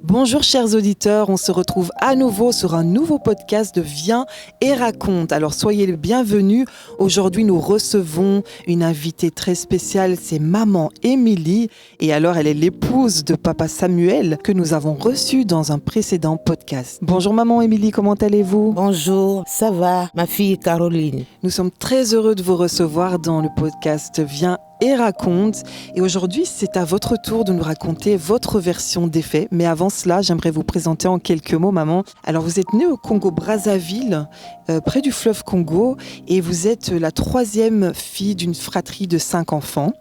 Bonjour chers auditeurs, on se retrouve à nouveau sur un nouveau podcast de Viens et raconte. Alors soyez les bienvenus. Aujourd'hui nous recevons une invitée très spéciale, c'est maman Émilie. Et alors elle est l'épouse de papa Samuel que nous avons reçu dans un précédent podcast. Bonjour maman Émilie, comment allez-vous ? Bonjour, ça va, ma fille Caroline. Nous sommes très heureux de vous recevoir dans le podcast Viens et raconte. Et aujourd'hui, c'est à votre tour de nous raconter votre version des faits. Mais avant cela, j'aimerais vous présenter en quelques mots, maman. Alors, vous êtes née au Congo-Brazzaville, près du fleuve Congo, et vous êtes la troisième fille d'une fratrie de 5 enfants.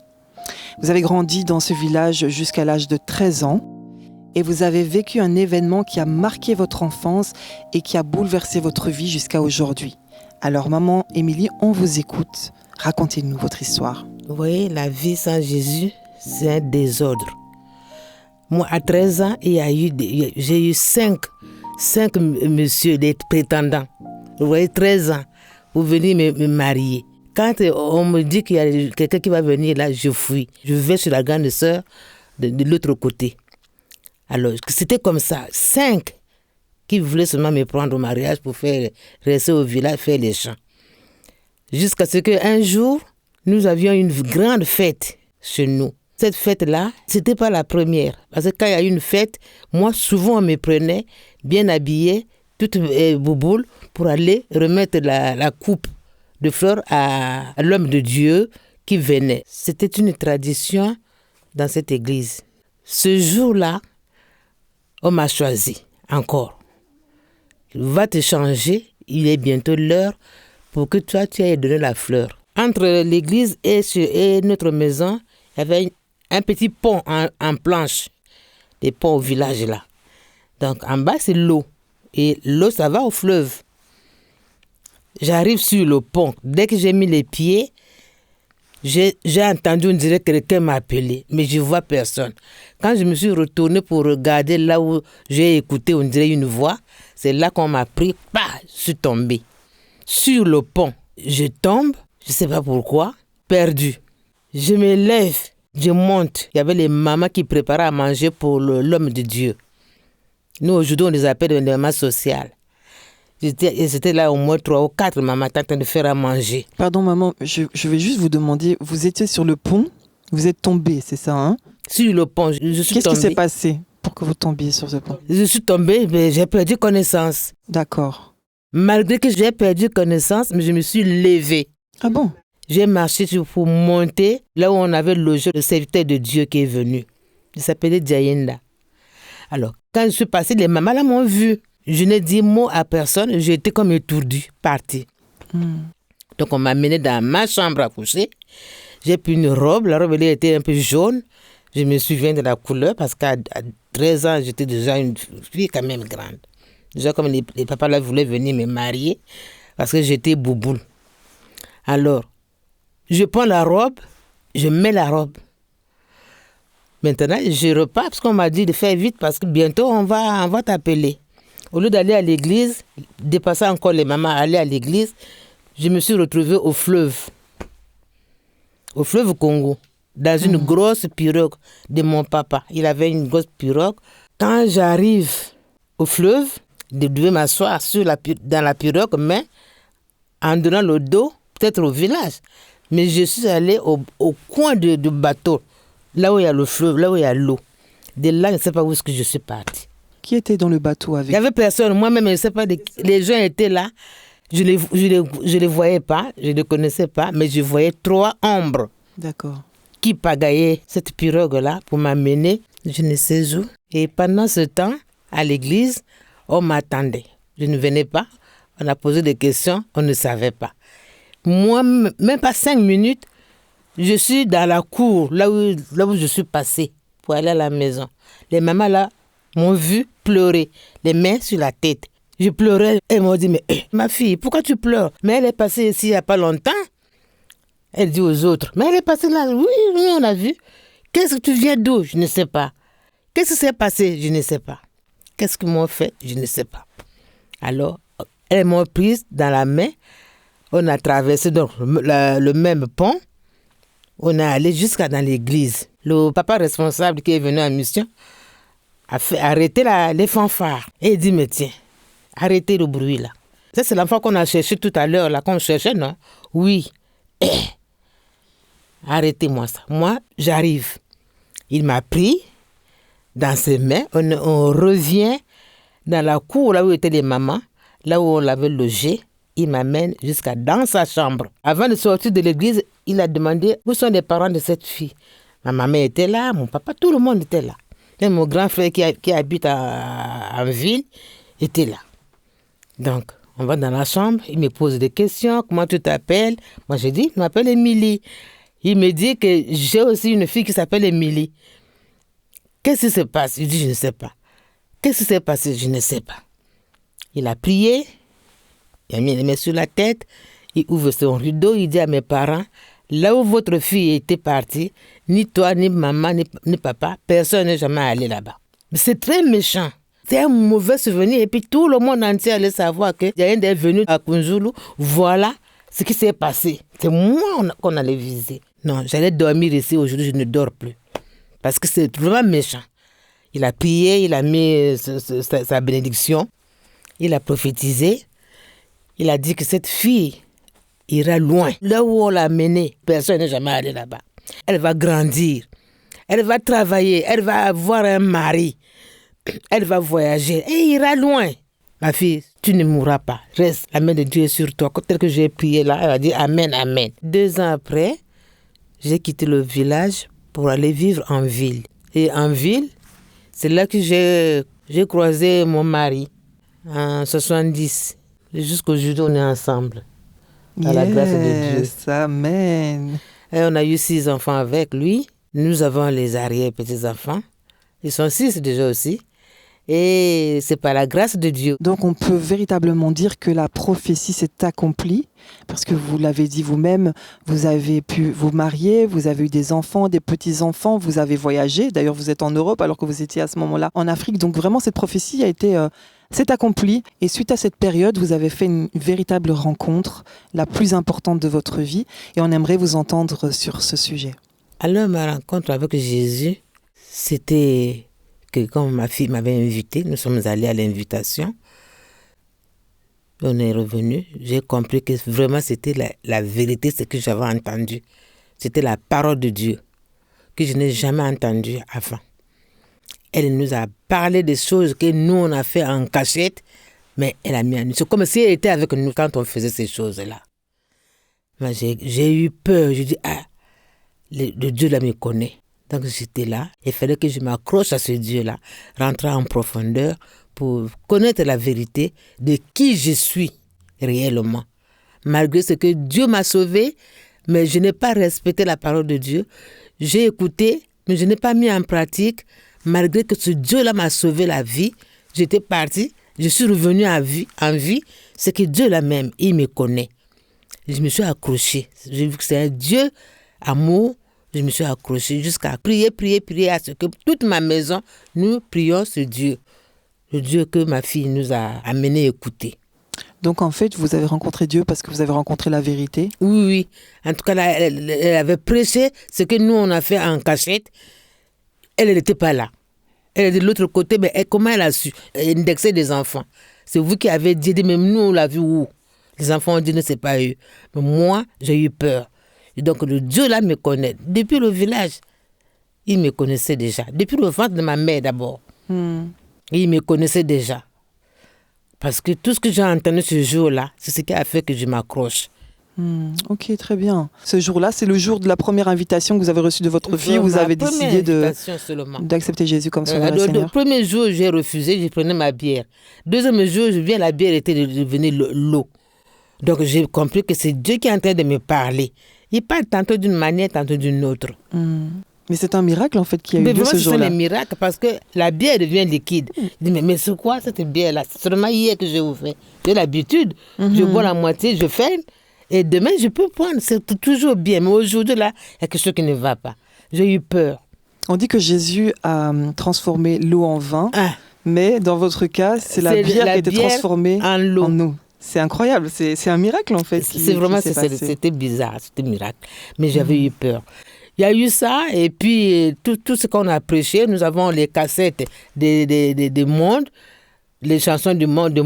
Vous avez grandi dans ce village jusqu'à l'âge de 13 ans. Et vous avez vécu un événement qui a marqué votre enfance et qui a bouleversé votre vie jusqu'à aujourd'hui. Alors, maman Émilie, on vous écoute. Racontez-nous votre histoire. Vous voyez, la vie sans Jésus, c'est un désordre. Moi, à 13 ans, j'ai eu 5 messieurs, des prétendants. Vous voyez, 13 ans, pour venir me marier. Quand on me dit qu'il y a quelqu'un qui va venir là, je fuis. Je vais sur la grande sœur de l'autre côté. Alors, c'était comme ça. 5 qui voulaient seulement me prendre au mariage pour rester au village, faire les chants. Jusqu'à ce qu'un jour, nous avions une grande fête chez nous. Cette fête-là, c'était pas la première. Parce que quand il y a une fête, moi, souvent, on me prenait bien habillée, toute bouboule, pour aller remettre la coupe de fleurs à l'homme de Dieu qui venait. C'était une tradition dans cette église. Ce jour-là, on m'a choisi encore. Va te changer, il est bientôt l'heure pour que toi, tu ailles donner la fleur. Entre l'église et notre maison, il y avait un petit pont en planche. Des ponts au village là. Donc en bas, c'est l'eau. Et l'eau, ça va au fleuve. J'arrive sur le pont. Dès que j'ai mis les pieds, j'ai entendu, on dirait que quelqu'un m'a appelé. Mais je ne vois personne. Quand je me suis retournée pour regarder là où j'ai écouté, on dirait une voix, c'est là qu'on m'a pris. Je suis tombée. Sur le pont, je tombe. Je ne sais pas pourquoi, perdu. Je me lève, je monte. Il y avait les mamans qui préparaient à manger pour l'homme de Dieu. Nous, aujourd'hui, on les appelle des mamans sociales. C'était là au moins 3 ou 4 mamans en train de faire à manger. Pardon maman, je vais juste vous demander, vous étiez sur le pont, vous êtes tombée, c'est ça hein ? Sur le pont, je suis Qu'est-ce tombée. Qui s'est passé pour que vous tombiez sur ce pont ? Je suis tombée, mais j'ai perdu connaissance. D'accord. Malgré que j'ai perdu connaissance, mais je me suis levée. Ah bon ? J'ai marché pour monter là où on avait logé le serviteur de Dieu qui est venu. Il s'appelait Diayenda. Alors, quand je suis passée, les mamans là m'ont vu. Je n'ai dit mot à personne, j'étais comme étourdie, partie. Donc, on m'a amenée dans ma chambre à coucher. J'ai pris une robe, la robe elle était un peu jaune. Je me souviens de la couleur parce qu'à 13 ans, j'étais déjà une fille quand même grande. Déjà, comme les papas là voulaient venir me marier parce que j'étais bouboule. Alors, je prends la robe, je mets la robe. Maintenant, je repars parce qu'on m'a dit de faire vite parce que bientôt, on va t'appeler. Au lieu d'aller à l'église, dépasser encore les mamans, aller à l'église, je me suis retrouvée au fleuve Congo, dans une grosse pirogue de mon papa. Il avait une grosse pirogue. Quand j'arrive au fleuve, je devais m'asseoir dans la pirogue, mais en donnant le dos, peut-être au village. Mais je suis allée au coin du bateau, là où il y a le fleuve, là où il y a l'eau. De là, je ne sais pas où est-ce que je suis partie. Qui était dans le bateau avec vous ? Il n'y avait personne. Moi-même, je ne sais pas. Les gens étaient là. Je les voyais pas, je ne les connaissais pas, mais je voyais 3 ombres. D'accord. Qui pagaillaient cette pirogue-là pour m'amener, je ne sais où. Et pendant ce temps, à l'église, on m'attendait. Je ne venais pas. On a posé des questions, on ne savait pas. Moi, même pas 5 minutes, je suis dans la cour, là où je suis passée pour aller à la maison. Les mamans là m'ont vu pleurer, les mains sur la tête. Je pleurais, elles m'ont dit, mais ma fille, pourquoi tu pleures ? Mais elle est passée ici il n'y a pas longtemps. Elle dit aux autres, mais elle est passée là, oui, on a vu. Qu'est-ce que tu viens d'où ? Je ne sais pas. Qu'est-ce qui s'est passé ? Je ne sais pas. Qu'est-ce qu'ils m'ont fait ? Je ne sais pas. Alors, elles m'ont prise dans la main. On a traversé donc le même pont. On est allé jusqu'à dans l'église. Le papa responsable qui est venu en mission a fait arrêter les fanfares. Et il dit, mais tiens, arrêtez le bruit là. Ça, c'est l'enfant qu'on a cherché tout à l'heure, là, qu'on cherchait, non? Oui. Arrêtez-moi ça. Moi, j'arrive. Il m'a pris dans ses mains. On revient dans la cour, là où étaient les mamans, là où on l'avait logé. Il m'amène jusqu'à dans sa chambre. Avant de sortir de l'église, il a demandé où sont les parents de cette fille. Ma maman était là, mon papa, tout le monde était là. Et mon grand frère qui habite en ville était là. Donc, on va dans la chambre, il me pose des questions. Comment tu t'appelles? Moi, je dis, je m'appelle Émilie. Il me dit que j'ai aussi une fille qui s'appelle Émilie. Qu'est-ce qui se passe? Je dis, je ne sais pas. Qu'est-ce qui s'est passé? Je ne sais pas. Il a prié. Il a mis les mains sur la tête, il ouvre son rideau, il dit à mes parents, là où votre fille était partie, ni toi, ni maman, ni papa, personne n'est jamais allé là-bas. C'est très méchant. C'est un mauvais souvenir. Et puis tout le monde entier allait savoir qu'il y a un des venus à Kunjulu. Voilà ce qui s'est passé. C'est moi qu'on allait viser. Non, j'allais dormir ici aujourd'hui, je ne dors plus. Parce que c'est vraiment méchant. Il a prié, il a mis sa bénédiction, il a prophétisé. Il a dit que cette fille ira loin. Là où on l'a menée, personne n'est jamais allé là-bas. Elle va grandir. Elle va travailler. Elle va avoir un mari. Elle va voyager. Et ira loin. Ma fille, tu ne mourras pas. Reste. La main de Dieu est sur toi. Tel que j'ai prié là, elle a dit Amen, Amen. 2 ans après, j'ai quitté le village pour aller vivre en ville. Et en ville, c'est là que j'ai croisé mon mari en 70. Jusqu'aujourd'hui, on est ensemble. À la grâce de Dieu. Amen. Et on a eu 6 enfants avec lui. Nous avons les arrière-petits-enfants. Ils sont 6 déjà aussi. Et c'est par la grâce de Dieu. Donc on peut véritablement dire que la prophétie s'est accomplie, parce que vous l'avez dit vous-même, vous avez pu vous marier, vous avez eu des enfants, des petits-enfants, vous avez voyagé. D'ailleurs, vous êtes en Europe alors que vous étiez à ce moment-là en Afrique. Donc vraiment, cette prophétie a été... s'est accompli et suite à cette période, vous avez fait une véritable rencontre, la plus importante de votre vie, et on aimerait vous entendre sur ce sujet. Alors ma rencontre avec Jésus, c'était que quand ma fille m'avait invité, nous sommes allés à l'invitation, on est revenu, j'ai compris que vraiment c'était la vérité, ce que j'avais entendu. C'était la parole de Dieu que je n'ai jamais entendue avant. Elle nous a parlé des choses que nous, on a fait en cachette, mais elle a mis en nous. C'est comme si elle était avec nous quand on faisait ces choses-là. Moi, j'ai eu peur. Je dis, le Dieu là me connaît. Donc j'étais là. Il fallait que je m'accroche à ce Dieu-là, rentrer en profondeur pour connaître la vérité de qui je suis réellement. Malgré ce que Dieu m'a sauvé, mais je n'ai pas respecté la parole de Dieu. J'ai écouté, mais je n'ai pas mis en pratique. Malgré que ce Dieu-là m'a sauvé la vie, j'étais partie, je suis revenue en vie, c'est que Dieu-là même, il me connaît. Je me suis accrochée. J'ai vu que c'est un Dieu amour. Je me suis accrochée jusqu'à prier à ce que toute ma maison, nous prions ce Dieu. Le Dieu que ma fille nous a amené à écouter. Donc en fait, vous avez rencontré Dieu parce que vous avez rencontré la vérité? Oui. En tout cas, elle avait prêché ce que nous, on a fait en cachette. Elle n'était pas là. Elle est de l'autre côté, mais comment elle a su indexer des enfants? C'est vous qui avez dit, mais nous, on l'a vu où? Les enfants ont dit, non, c'est pas eux. Mais moi, j'ai eu peur. Et donc, le Dieu là me connaît. Depuis le village, il me connaissait déjà. Depuis le ventre de ma mère d'abord. Il me connaissait déjà. Parce que tout ce que j'ai entendu ce jour-là, c'est ce qui a fait que je m'accroche. Ok, très bien. Ce jour-là, c'est le jour de la première invitation que vous avez reçue de votre fille. Vous avez décidé d'accepter Jésus comme Sauveur et Seigneur. Le premier jour, j'ai refusé, je prenais ma bière. Deuxième jour, la bière était devenue l'eau. Donc j'ai compris que c'est Dieu qui est en train de me parler. Il parle tantôt d'une manière, tantôt d'une autre. Mais c'est un miracle en fait qui a eu lieu ce jour-là. C'est un miracle parce que la bière devient liquide. Je dis mais c'est quoi cette bière-là? C'est seulement hier que j'ai ouvert. J'ai l'habitude, je bois la moitié, je ferme. Et demain, je peux prendre, c'est toujours bien. Mais aujourd'hui, là, il y a quelque chose qui ne va pas. J'ai eu peur. On dit que Jésus a transformé l'eau en vin, mais dans votre cas, c'est la bière qui a été transformée en eau. C'est incroyable, c'est un miracle en fait. C'est vraiment, c'était bizarre, c'était un miracle. Mais j'avais eu peur. Il y a eu ça, et puis tout ce qu'on a prêché, nous avons les cassettes des mondes, les chansons du monde.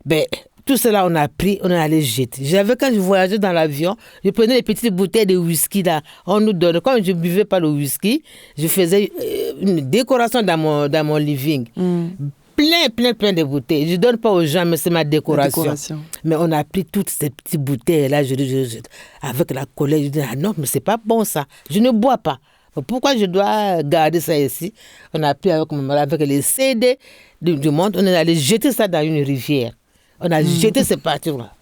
Ben, tout cela, on a pris, on est allé jeter. Quand je voyageais dans l'avion, je prenais les petites bouteilles de whisky là. On nous donnait. Comme je ne buvais pas le whisky, je faisais une décoration dans mon living. Plein de bouteilles. Je ne donne pas aux gens, mais c'est ma décoration. Mais on a pris toutes ces petites bouteilles là, avec la colère. Je dis, ah non, mais c'est pas bon ça. Je ne bois pas. Pourquoi je dois garder ça ici? On a pris avec les CD du monde, on est allé jeter ça dans une rivière. On a jeté ces parties-là.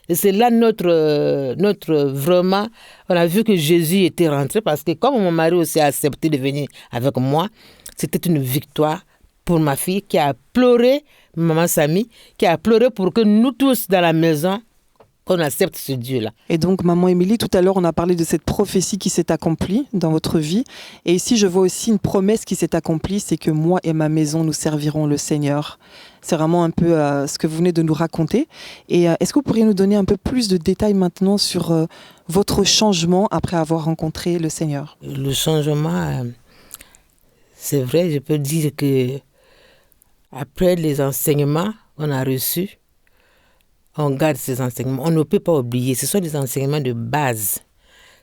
Et c'est là notre vraiment, on a vu que Jésus était rentré parce que comme mon mari aussi a accepté de venir avec moi, c'était une victoire pour ma fille qui a pleuré, maman Samy, qui a pleuré pour que nous tous dans la maison, qu'on accepte ce Dieu-là. Et donc, maman Émilie, tout à l'heure, on a parlé de cette prophétie qui s'est accomplie dans votre vie. Et ici, je vois aussi une promesse qui s'est accomplie, c'est que moi et ma maison, nous servirons le Seigneur. C'est vraiment un peu ce que vous venez de nous raconter. Et est-ce que vous pourriez nous donner un peu plus de détails maintenant sur votre changement après avoir rencontré le Seigneur? Le changement, c'est vrai, je peux dire que après les enseignements qu'on a reçus, on garde ces enseignements. On ne peut pas oublier. Ce sont des enseignements de base.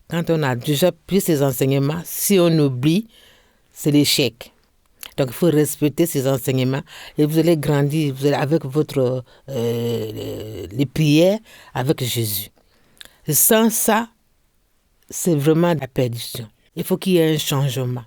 Quand on a déjà pris ces enseignements, si on oublie, c'est l'échec. Donc, il faut respecter ces enseignements et vous allez grandir avec les prières avec Jésus. Et sans ça, c'est vraiment la perdition. Il faut qu'il y ait un changement.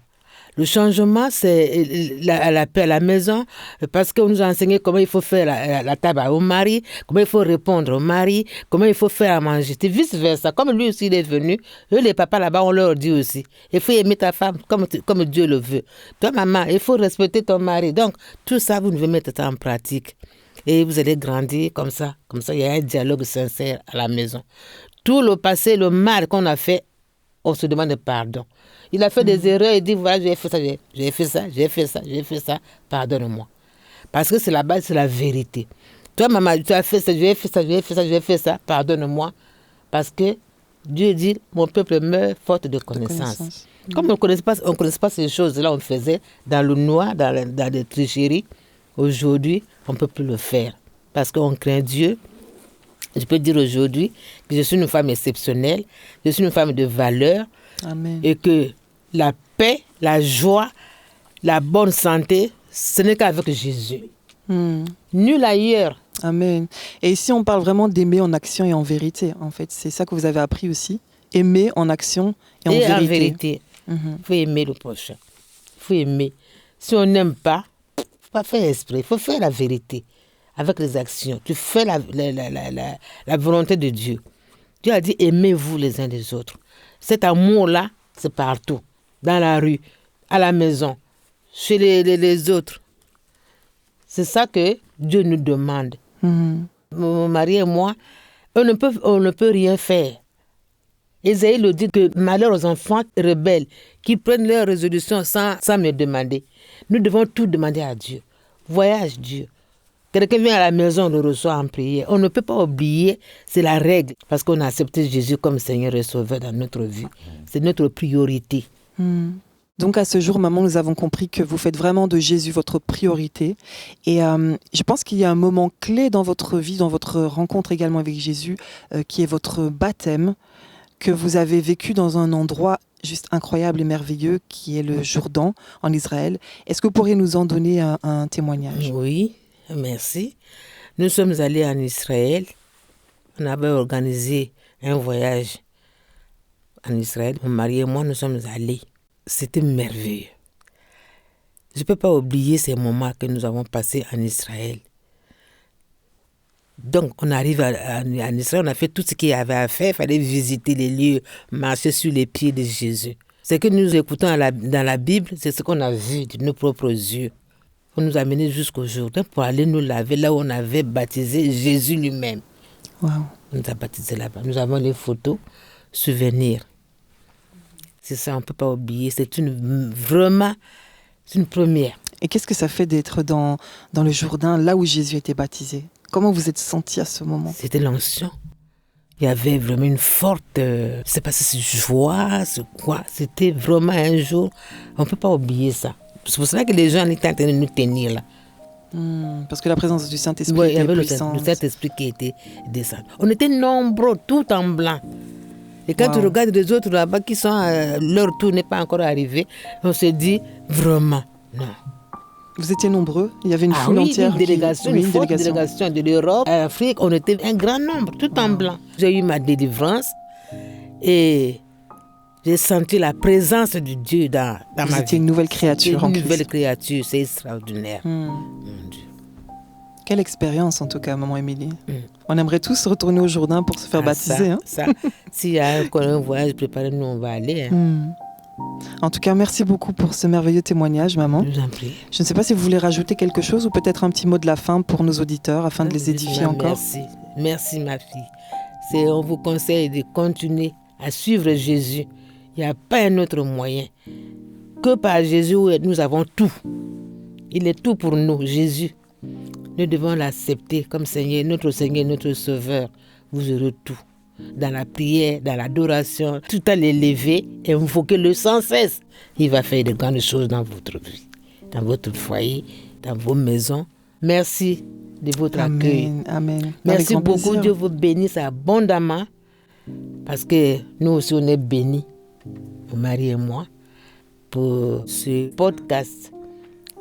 Le changement, c'est à la maison, parce qu'on nous a enseigné comment il faut faire la table au mari, comment il faut répondre au mari, comment il faut faire à manger. C'est vice-versa. Comme lui aussi, il est venu, eux, les papas là-bas, on leur dit aussi, il faut aimer ta femme comme Dieu le veut. Toi, maman, il faut respecter ton mari. Donc, tout ça, vous devez mettre ça en pratique. Et vous allez grandir comme ça. Comme ça, il y a un dialogue sincère à la maison. Tout le passé, le mal qu'on a fait, on se demande pardon. Il a fait des erreurs, il dit, voilà, j'ai fait ça, pardonne-moi. Parce que c'est la base, c'est la vérité. Toi, maman, tu as fait ça, j'ai fait ça, pardonne-moi. Parce que Dieu dit, mon peuple meurt faute de connaissance. Comme on ne connaissait pas ces choses-là, on faisait dans le noir, dans les tricheries. Aujourd'hui, on ne peut plus le faire. Parce qu'on craint Dieu. Je peux dire aujourd'hui que je suis une femme exceptionnelle, je suis une femme de valeur. Amen. Et que la paix, la joie, la bonne santé, ce n'est qu'avec Jésus. Nul ailleurs. Amen. Et ici, on parle vraiment d'aimer en action et en vérité. En fait, c'est ça que vous avez appris aussi. Aimer en action et en vérité. Il faut aimer le prochain. Il faut aimer. Si on n'aime pas, il ne faut pas faire esprit. Il faut faire la vérité avec les actions. Tu fais la volonté de Dieu. Dieu a dit, aimez-vous les uns des autres. Cet amour-là, c'est partout. Dans la rue, à la maison, chez les autres. C'est ça que Dieu nous demande. Mon mari et moi, on ne peut rien faire. Ésaïe le dit que malheur aux enfants rebelles qui prennent leurs résolutions sans me demander. Nous devons tout demander à Dieu. Voyage Dieu. Quelqu'un vient à la maison, on le reçoit en prière. On ne peut pas oublier, c'est la règle, parce qu'on a accepté Jésus comme Seigneur et Sauveur dans notre vie. C'est notre priorité. Donc à ce jour, maman, nous avons compris que vous faites vraiment de Jésus votre priorité. Et je pense qu'il y a un moment clé dans votre vie, dans votre rencontre également avec Jésus, qui est votre baptême, que vous avez vécu dans un endroit juste incroyable et merveilleux, qui est le Jourdain, en Israël. Est-ce que vous pourriez nous en donner un témoignage? Oui. Merci. Nous sommes allés en Israël. On avait organisé un voyage en Israël. Mon mari et moi, nous sommes allés. C'était merveilleux. Je ne peux pas oublier ces moments que nous avons passés en Israël. Donc, on arrive en Israël, on a fait tout ce qu'il y avait à faire. Il fallait visiter les lieux, marcher sur les pieds de Jésus. Ce que nous écoutons dans la Bible, c'est ce qu'on a vu de nos propres yeux. On nous a menés jusqu'au Jourdain pour aller nous laver là où on avait baptisé Jésus lui-même. Wow. On nous a baptisés là-bas. Nous avons les photos, souvenirs. C'est ça, on ne peut pas oublier. C'est une première. Et qu'est-ce que ça fait d'être dans le Jourdain, là où Jésus était baptisé? Comment vous êtes senti à ce moment? C'était l'onction. Il y avait vraiment une forte, je ne sais pas si c'est joie, c'est quoi. C'était vraiment un jour, on ne peut pas oublier ça. C'est pour cela que les gens étaient en train de nous tenir là. Parce que la présence du Saint-Esprit Oui, il y était avait puissante. le Saint-Esprit qui était descendu. On était nombreux, tout en blanc. Et quand tu regardes les autres là-bas qui sont, leur tour n'est pas encore arrivé, on se dit vraiment, non. Vous étiez nombreux, il y avait une foule entière. Une délégation, une forte délégation de l'Europe, l'Afrique, on était un grand nombre, tout en blanc. J'ai eu ma délivrance et j'ai senti la présence de Dieu dans ma vie. C'était une nouvelle créature en Christ. Une nouvelle créature, c'est extraordinaire. Mon Dieu. Quelle expérience en tout cas, maman Émilie. On aimerait tous retourner au Jourdain pour se faire baptiser. S'il y a encore un voyage préparé, nous on va aller. En tout cas, merci beaucoup pour ce merveilleux témoignage, maman. Je vous en prie. Je ne sais pas si vous voulez rajouter quelque chose ou peut-être un petit mot de la fin pour nos auditeurs afin de les édifier encore. Merci ma fille. On vous conseille de continuer à suivre Jésus. Il n'y a pas un autre moyen. Que par Jésus, nous avons tout. Il est tout pour nous, Jésus. Nous devons l'accepter comme Seigneur, notre Sauveur. Vous aurez tout. Dans la prière, dans l'adoration, tout à l'élever et invoquez-le sans cesse. Il va faire de grandes choses dans votre vie, dans votre foyer, dans vos maisons. Merci de votre accueil. Amen. Merci beaucoup. Dieu vous bénisse abondamment parce que nous aussi on est bénis, mon mari et moi, pour ce podcast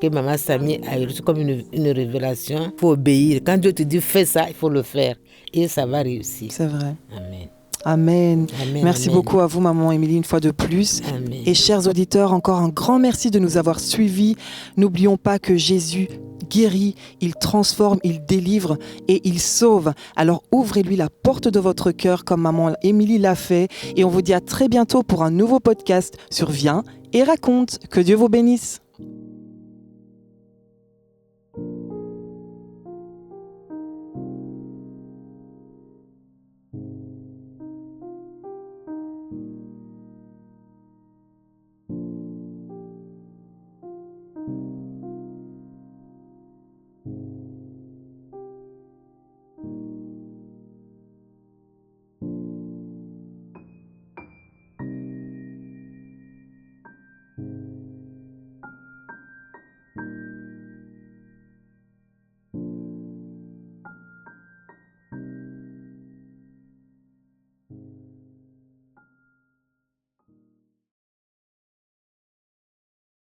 que Maman Samy a reçu comme une révélation. Il faut obéir. Quand Dieu te dit fais ça, il faut le faire. Et ça va réussir. C'est vrai. Amen. Amen. Merci beaucoup à vous, maman Émilie, une fois de plus. Amen. Et chers auditeurs, encore un grand merci de nous avoir suivis. N'oublions pas que Jésus guérit, il transforme, il délivre et il sauve. Alors ouvrez-lui la porte de votre cœur comme maman Émilie l'a fait. Et on vous dit à très bientôt pour un nouveau podcast sur Viens et raconte. Que Dieu vous bénisse.